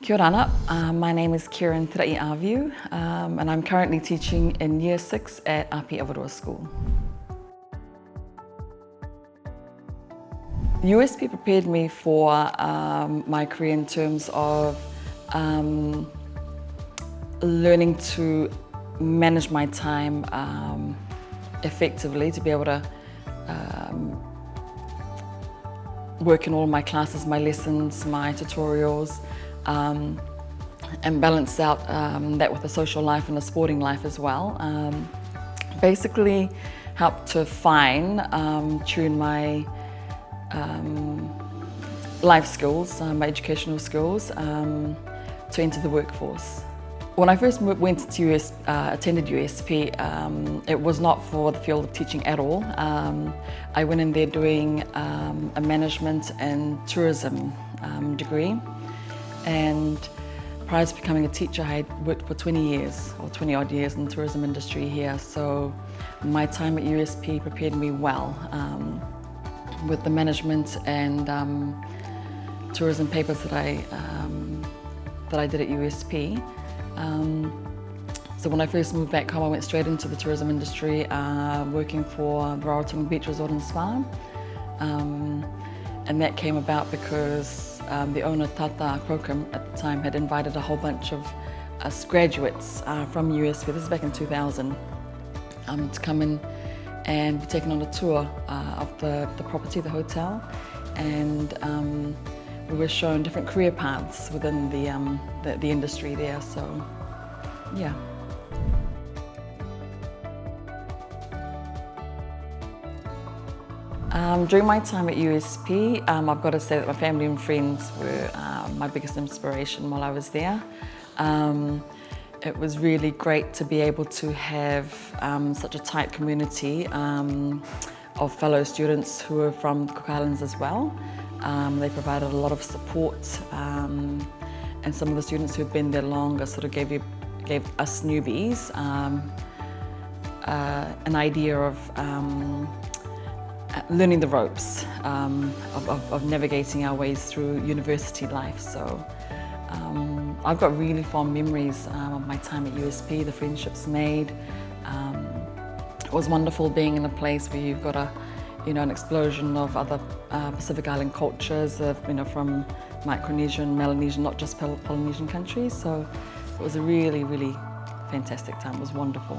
Kia ora, my name is Keren Terai Aviu, and I'm currently teaching in Year 6 at 𝗞𝗲𝗶𝗂 School. USP prepared me for my career in terms of learning to manage my time effectively, to be able to work in all my classes, my lessons, my tutorials, and balance out that with a social life and a sporting life as well. Basically help to tune my life skills, my educational skills, to enter the workforce. When I first attended USP, it was not for the field of teaching at all. I went in there doing a management and tourism degree, and prior to becoming a teacher, I had worked for 20 years, or 20 odd years in the tourism industry here, so my time at USP prepared me well with the management and tourism papers that I did at USP. So when I first moved back home, I went straight into the tourism industry, working for the Rarotonga Beach Resort and Spa. And that came about because the owner, 𝗧𝗲𝗿𝗶, at the time had invited a whole bunch of us graduates from USP, this is back in 2000, to come in and be taken on a tour of the property, the hotel, and we were shown different career paths within the industry there, so yeah. During my time at USP, I've got to say that my family and friends were my biggest inspiration while I was there. It was really great to be able to have such a tight community of fellow students who are from the Cook Islands as well. They provided a lot of support, and some of the students who've been there longer sort of gave us newbies an idea of learning the ropes of navigating our ways through university life. So I've got really fond memories of my time at USP, the friendships made. It was wonderful being in a place where you've got an explosion of other Pacific Island cultures, from Micronesian, Melanesian, not just Polynesian countries. So it was a really, really fantastic time. It was wonderful.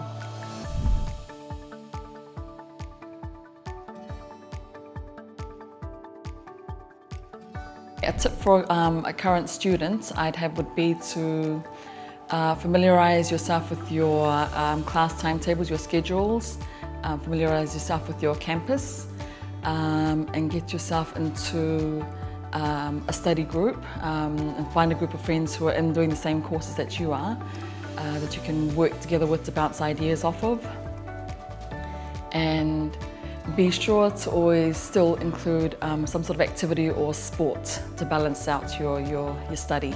A tip for a current student would be to familiarise yourself with your class timetables, your schedules, familiarise yourself with your campus, and get yourself into a study group, and find a group of friends who are doing the same courses that you are, that you can work together with to bounce ideas off of. And be sure to always still include some sort of activity or sport to balance out your study.